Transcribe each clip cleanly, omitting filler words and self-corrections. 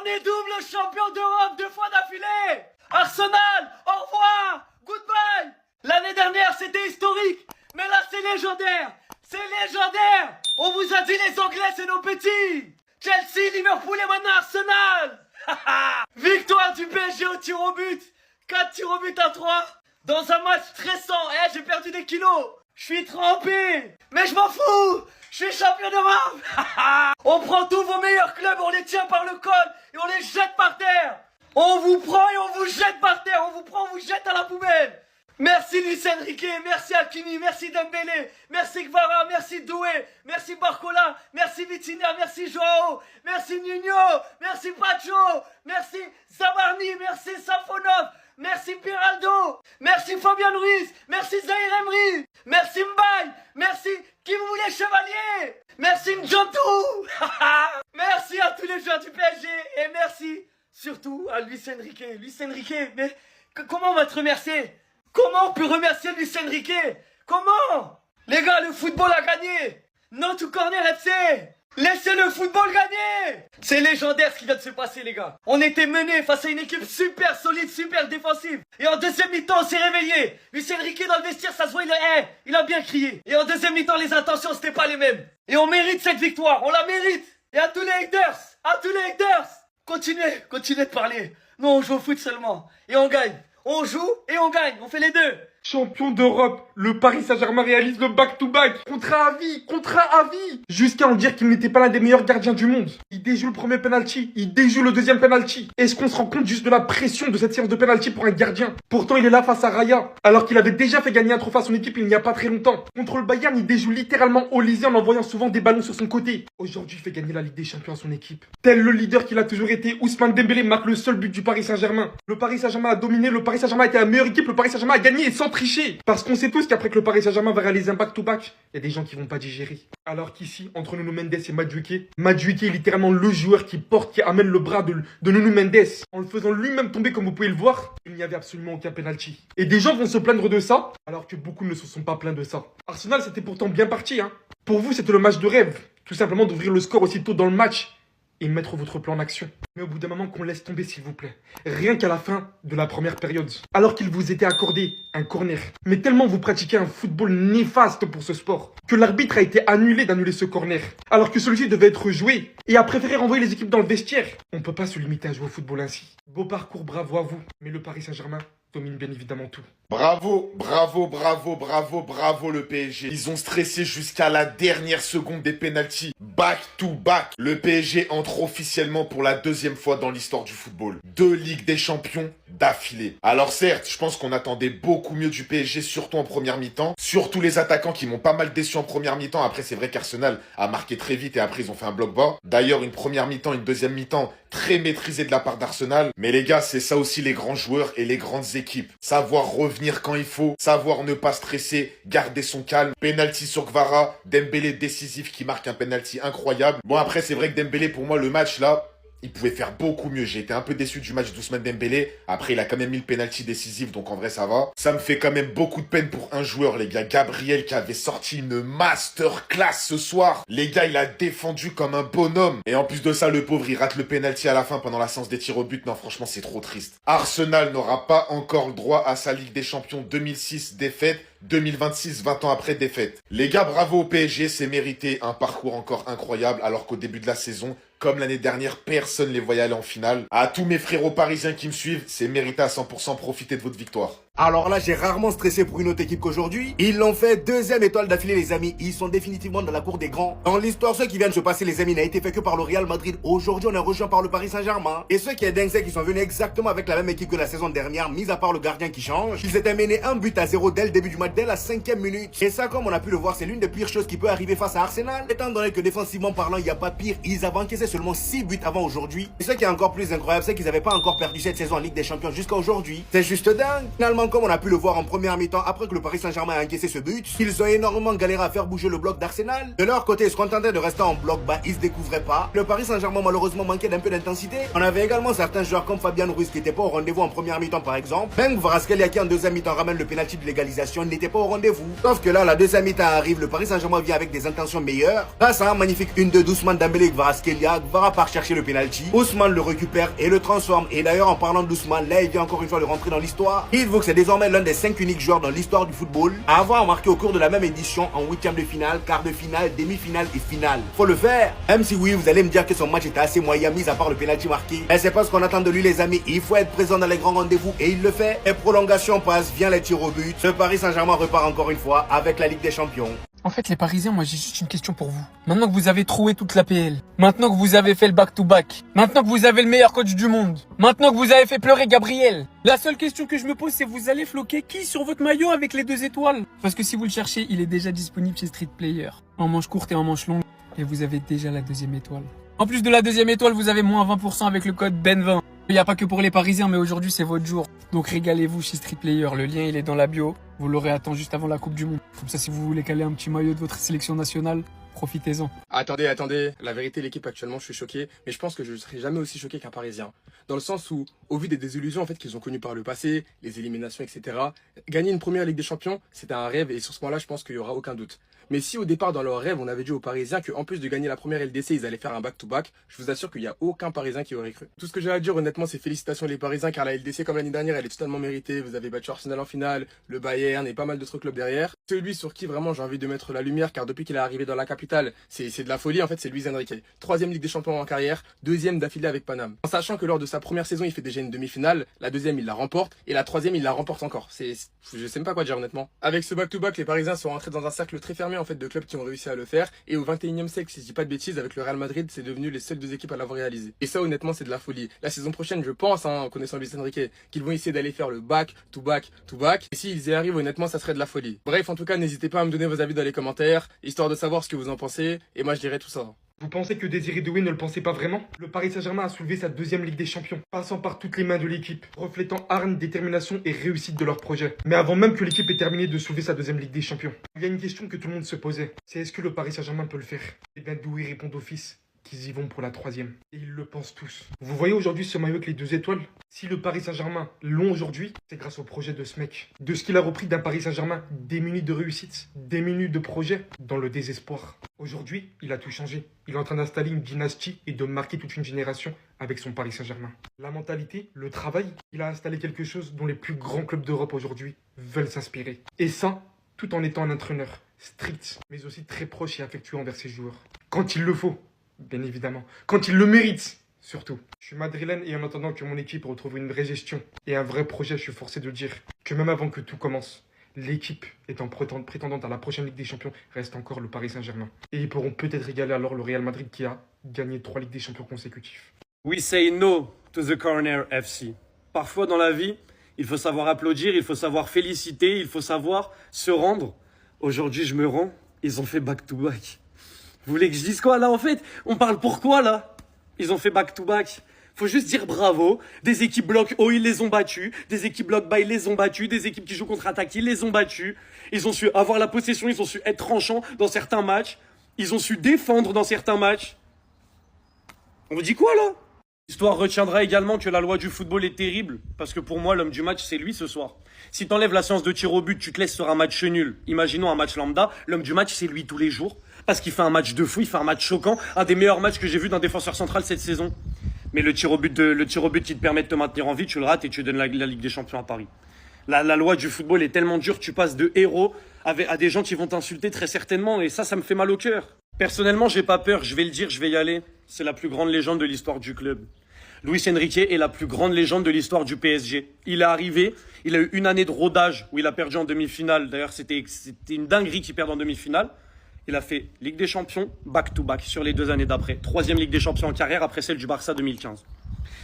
On est double champion d'Europe 2 fois d'affilée. Arsenal, au revoir, goodbye. L'année dernière, c'était historique, mais là, c'est légendaire. C'est légendaire. On vous a dit les Anglais, c'est nos petits. Chelsea, Liverpool et maintenant Arsenal. Victoire du PSG au tir au but. 4 tirs au but à 3. Dans un match stressant. J'ai perdu des kilos. Je suis trempé. Mais je m'en fous. Je suis champion d'Europe. On prend tous vos meilleurs clubs, on les tient par le col et on les jette par terre. On vous prend et on vous jette par terre. On vous prend, on vous jette à la poubelle. Merci Luis Enrique, merci Hakimi, merci Dembélé, merci Kvara, merci Doué, merci Barcola, merci Vitinha, merci Joao, merci Nuno, merci Pacho, merci Zabarni, merci Safonov, merci Piraldo, merci Fabian Ruiz, merci Zahir Emery, merci Mbaye, merci qui vous voulez chevalier, merci Njotou. Merci à tous les joueurs du PSG et merci surtout à Luis Enrique. Luis Enrique, mais comment on va te remercier? Comment on peut remercier Luis Enrique? Comment? Les gars, le football a gagné. Non to corner FC. Laissez le football gagner. C'est légendaire ce qui vient de se passer, les gars. On était menés face à une équipe super solide, super défensive. Et en deuxième mi-temps, on s'est réveillé. Luis Enrique dans le vestiaire, ça se voit, il a bien crié. Et en deuxième mi-temps, les intentions, c'était pas les mêmes. Et on mérite cette victoire, on la mérite. Et à tous les haters, continuez de parler. Nous, on joue au foot seulement. Et on gagne. On joue et on gagne, on fait les deux. Champion d'Europe, le Paris Saint-Germain réalise le back-to-back. Contrat à vie. Jusqu'à en dire qu'il n'était pas l'un des meilleurs gardiens du monde. Il déjoue le premier penalty, il déjoue le deuxième penalty. Est-ce qu'on se rend compte juste de la pression de cette séance de penalty pour un gardien? Pourtant, il est là face à Raya, alors qu'il avait déjà fait gagner un trophée à son équipe il n'y a pas très longtemps. Contre le Bayern, il déjoue littéralement au Olysée en envoyant souvent des ballons sur son côté. Aujourd'hui, il fait gagner la Ligue des Champions à son équipe. Tel le leader qu'il a toujours été, Ousmane Dembélé marque le seul but du Paris Saint-Germain. Le Paris Saint-Germain a dominé, le Paris Saint-Germain a été la meilleure équipe, le Paris Saint-Germain a gagné et sans tricher. Parce qu'on sait tous qu'après que le Paris Saint-Germain va réaliser un back-to-back, il y a des gens qui vont pas digérer. Alors qu'ici, entre Nuno Mendes et Madueke est littéralement le joueur qui amène le bras de Nuno Mendes. En le faisant lui-même tomber comme vous pouvez le voir, il n'y avait absolument aucun penalty. Et des gens vont se plaindre de ça, alors que beaucoup ne se sont pas plaints de ça. Arsenal, c'était pourtant bien parti, hein. Pour vous, c'était le match de rêve. Tout simplement d'ouvrir le score aussitôt dans le match et mettre votre plan en action. Mais au bout d'un moment, qu'on laisse tomber s'il vous plaît. Rien qu'à la fin de la première période. Alors qu'il vous était accordé un corner. Mais tellement vous pratiquez un football néfaste pour ce sport, que l'arbitre a été annulé d'annuler ce corner. Alors que celui-ci devait être joué. Et a préféré renvoyer les équipes dans le vestiaire. On ne peut pas se limiter à jouer au football ainsi. Beau parcours, bravo à vous. Mais le Paris Saint-Germain domine bien évidemment tout. Bravo le PSG. Ils ont stressé jusqu'à la dernière seconde des pénaltys. Back to back. Le PSG entre officiellement pour la deuxième fois dans l'histoire du football. 2 Ligues des Champions d'affilée. Alors certes, je pense qu'on attendait beaucoup mieux du PSG, surtout en première mi-temps. Surtout les attaquants qui m'ont pas mal déçu en première mi-temps. Après, c'est vrai qu'Arsenal a marqué très vite et après, ils ont fait un bloc bas. D'ailleurs, une première mi-temps, une deuxième mi-temps très maîtrisée de la part d'Arsenal. Mais les gars, c'est ça aussi les grands joueurs et les grandes équipes. Savoir revenir quand il faut, savoir ne pas stresser, garder son calme. Penalty sur Kvara, Dembélé décisif qui marque un penalty incroyable. Bon après c'est vrai que Dembélé pour moi le match là, il pouvait faire beaucoup mieux. J'ai été un peu déçu du match d'Ousmane Dembélé. Après, il a quand même mis le penalty décisif, donc en vrai, ça va. Ça me fait quand même beaucoup de peine pour un joueur, les gars. Gabriel qui avait sorti une masterclass ce soir. Les gars, il a défendu comme un bonhomme. Et en plus de ça, le pauvre, il rate le penalty à la fin pendant la séance des tirs au but. Non, franchement, c'est trop triste. Arsenal n'aura pas encore le droit à sa Ligue des Champions 2006 défaite. 2026, 20 ans après défaite. Les gars, bravo au PSG, c'est mérité. Un parcours encore incroyable, alors qu'au début de la saison, comme l'année dernière, personne les voyait aller en finale. À tous mes frérots parisiens qui me suivent, c'est mérité à 100%, profitez de votre victoire. Alors là, j'ai rarement stressé pour une autre équipe qu'aujourd'hui. Ils l'ont fait 2e étoile d'affilée, les amis. Ils sont définitivement dans la cour des grands. Dans l'histoire, ce qui vient de se passer, les amis, n'a été fait que par le Real Madrid. Aujourd'hui, on est rejoint par le Paris Saint-Germain. Et ce qui est dingue, c'est qu'ils sont venus exactement avec la même équipe que la saison dernière, mis à part le gardien qui change. Ils étaient menés 1-0 dès le début du match, dès la 5e minute. Et ça, comme on a pu le voir, c'est l'une des pires choses qui peut arriver face à Arsenal. Étant donné que défensivement parlant, il n'y a pas pire, ils avaient encaissé seulement 6 buts avant aujourd'hui. Et ce qui est encore plus incroyable, c'est qu'ils n'avaient pas encore perdu cette saison en Ligue des Champions jusqu'à aujourd'hui. C'est juste dingue. Finalement, Malheureusement, comme on a pu le voir en première mi-temps, après que le Paris Saint-Germain a encaissé ce but, ils ont énormément galéré à faire bouger le bloc d'Arsenal. De leur côté, ils se contentaient de rester en bloc bas, ils se découvraient pas. Le Paris Saint-Germain malheureusement manquait d'un peu d'intensité. On avait également certains joueurs comme Fabian Ruiz qui n'étaient pas au rendez-vous en première mi-temps par exemple. Même Kvaratskhelia qui en deuxième mi-temps ramène le pénalty de l'égalisation n'était pas au rendez-vous. Sauf que là, la deuxième mi-temps arrive, le Paris Saint-Germain vient avec des intentions meilleures. Grâce à un magnifique 1-2 d'Ousmane Dembélé et Kvaratskhelia, Kvara part chercher le pénalty. Ousmane le récupère et le transforme. Et d'ailleurs, en parlant d'Ousmane, là, il vient encore une fois de rentrer dans l'histoire. Il faut que c'est désormais l'un des 5 uniques joueurs dans l'histoire du football à avoir marqué au cours de la même édition en huitième de finale, quart de finale, demi-finale et finale. Faut le faire. Même si oui, vous allez me dire que son match était assez moyen, mis à part le pénalty marqué. Et c'est pas ce qu'on attend de lui, les amis. Il faut être présent dans les grands rendez-vous et il le fait. Et prolongation passe, vient les tirs au but. Le Paris Saint-Germain repart encore une fois avec la Ligue des Champions. En fait, les Parisiens, moi j'ai juste une question pour vous. Maintenant que vous avez troué toute la PL, maintenant que vous avez fait le back-to-back, maintenant que vous avez le meilleur coach du monde, maintenant que vous avez fait pleurer Gabriel, la seule question que je me pose, c'est vous allez floquer qui sur votre maillot avec les 2 étoiles? Parce que si vous le cherchez, il est déjà disponible chez Street Player, en manche courte et en manche longue, et vous avez déjà la 2e étoile. En plus de la 2e étoile, vous avez moins 20% avec le code BEN20. Il n'y a pas que pour les Parisiens, mais aujourd'hui c'est votre jour. Donc régalez-vous chez Street Player, le lien il est dans la bio. Vous l'aurez attendu juste avant la Coupe du Monde. Comme ça, si vous voulez caler un petit maillot de votre sélection nationale, profitez-en. Attendez. La vérité, l'équipe actuellement, je suis choqué. Mais je pense que je ne serai jamais aussi choqué qu'un Parisien. Dans le sens où, au vu des désillusions en fait qu'ils ont connues par le passé, les éliminations, etc., gagner une première Ligue des Champions, c'était un rêve. Et sur ce point-là, je pense qu'il n'y aura aucun doute. Mais si au départ, dans leur rêve, on avait dit aux Parisiens qu'en plus de gagner la première LDC, ils allaient faire un back-to-back, je vous assure qu'il n'y a aucun Parisien qui aurait cru. Tout ce que j'ai à dire, honnêtement, c'est félicitations les Parisiens, car la LDC, comme l'année dernière, elle est totalement méritée. Vous avez battu Arsenal en finale, le Bayern et pas mal d'autres clubs derrière. Celui sur qui vraiment j'ai envie de mettre la lumière, car depuis qu'il est arrivé dans la capitale, c'est de la folie, en fait, c'est Luis Enrique. 3e Ligue des Champions en carrière, 2e d'affilée avec Paname. En sachant que lors de sa première saison, il fait déjà une demi-finale, la 2e, il la remporte, et la 3e, il la remporte encore. Je sais même pas quoi dire, honnêtement. Avec ce back-to-back, les Parisiens sont rentrés dans un cercle très fermé, en fait, de clubs qui ont réussi à le faire, et au 21e siècle, si je dis pas de bêtises, avec le Real Madrid, c'est devenu les seules 2 équipes à l'avoir réalisé. Et ça, honnêtement, c'est de la folie. La saison prochaine, je pense, en connaissant Luis Enrique, qu'ils vont essayer d'aller faire le back-to-back. Et s'ils y arrivent, honnêtement, ça serait de la folie. Bref, en tout cas, n'hésitez pas à me donner vos avis dans les commentaires, histoire de savoir ce que vous en pensez, et moi je dirai tout ça. Vous pensez que Désiré Doué ne le pensait pas vraiment? Le Paris Saint-Germain a soulevé sa 2e Ligue des Champions, passant par toutes les mains de l'équipe, reflétant hargne, détermination et réussite de leur projet. Mais avant même que l'équipe ait terminé de soulever sa 2e Ligue des Champions, il y a une question que tout le monde se posait. C'est est-ce que le Paris Saint-Germain peut le faire? Et bien Doué répond d'office qu'ils y vont pour la 3e. Et ils le pensent tous. Vous voyez aujourd'hui ce maillot avec les 2 étoiles? Si le Paris Saint-Germain l'ont aujourd'hui, c'est grâce au projet de ce mec. De ce qu'il a repris d'un Paris Saint-Germain démuni de réussite, démuni de projet, dans le désespoir. Aujourd'hui, il a tout changé. Il est en train d'installer une dynastie et de marquer toute une génération avec son Paris Saint-Germain. La mentalité, le travail, il a installé quelque chose dont les plus grands clubs d'Europe aujourd'hui veulent s'inspirer. Et ça, tout en étant un entraîneur strict, mais aussi très proche et affectueux envers ses joueurs. Quand il le faut, bien évidemment. Quand il le mérite, surtout. Je suis madrilène et en attendant que mon équipe retrouve une vraie gestion et un vrai projet, je suis forcé de dire que même avant que tout commence, l'équipe étant prétendante à la prochaine Ligue des Champions reste encore le Paris Saint-Germain. Et ils pourront peut-être égaler alors le Real Madrid qui a gagné 3 Ligues des Champions consécutifs. We say no to the corner FC. Parfois dans la vie, il faut savoir applaudir, il faut savoir féliciter, il faut savoir se rendre. Aujourd'hui, je me rends, ils ont fait back-to-back. Vous voulez que je dise quoi là en fait? On parle pourquoi là? Ils ont fait back-to-back. Faut juste dire bravo. Des équipes bloc haut, ils les ont battus. Des équipes bloc bas, ils les ont battus. Des équipes qui jouent contre-attaque, ils les ont battus. Ils ont su avoir la possession, ils ont su être tranchants dans certains matchs. Ils ont su défendre dans certains matchs. On vous dit quoi là? L'histoire retiendra également que la loi du football est terrible. Parce que pour moi, l'homme du match, c'est lui ce soir. Si t'enlèves la séance de tir au but, tu te laisses sur un match nul. Imaginons un match lambda. L'homme du match, c'est lui tous les jours. Parce qu'il fait un match de fou, il fait un match choquant. Un des meilleurs matchs que j'ai vu d'un défenseur central cette saison. Mais le tir au but qui te permet de te maintenir en vie, tu le rates et tu donnes la Ligue des Champions à Paris. La loi du football est tellement dure, tu passes de héros à des gens qui vont t'insulter très certainement. Et ça me fait mal au cœur. Personnellement, j'ai pas peur, je vais le dire, je vais y aller. C'est la plus grande légende de l'histoire du club. Luis Enrique est la plus grande légende de l'histoire du PSG. Il est arrivé, il a eu une année de rodage où il a perdu en demi-finale. D'ailleurs, c'était une dinguerie qu'il perde en demi-finale. Il a fait Ligue des Champions, back-to-back sur les 2 années d'après. 3e Ligue des Champions en carrière après celle du Barça 2015.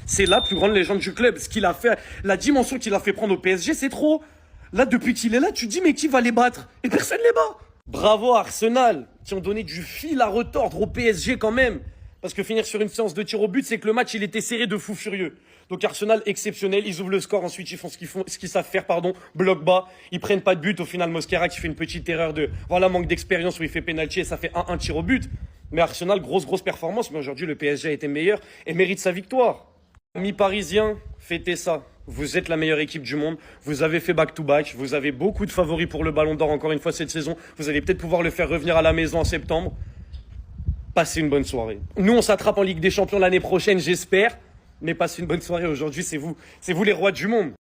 C'est la plus grande légende du club. Ce qu'il a fait, la dimension qu'il a fait prendre au PSG, c'est trop. Là, depuis qu'il est là, tu te dis mais qui va les battre? Et personne les bat. Bravo à Arsenal, qui ont donné du fil à retordre au PSG quand même. Parce que finir sur une séance de tir au but, c'est que le match, il était serré de fou furieux. Donc Arsenal, exceptionnel. Ils ouvrent le score, ensuite ils font ce qu'ils savent faire, bloc bas. Ils prennent pas de but. Au final, Mosquera qui fait une petite erreur manque d'expérience où il fait penalty et ça fait 1-1 tir au but. Mais Arsenal, grosse performance. Mais aujourd'hui, le PSG a été meilleur et mérite sa victoire. Amis parisiens, fêtez ça. Vous êtes la meilleure équipe du monde. Vous avez fait back-to-back. Vous avez beaucoup de favoris pour le Ballon d'Or encore une fois cette saison. Vous allez peut-être pouvoir le faire revenir à la maison en septembre. Passez une bonne soirée. Nous, on s'attrape en Ligue des Champions l'année prochaine, j'espère. Mais passez une bonne soirée. Aujourd'hui, c'est vous les rois du monde.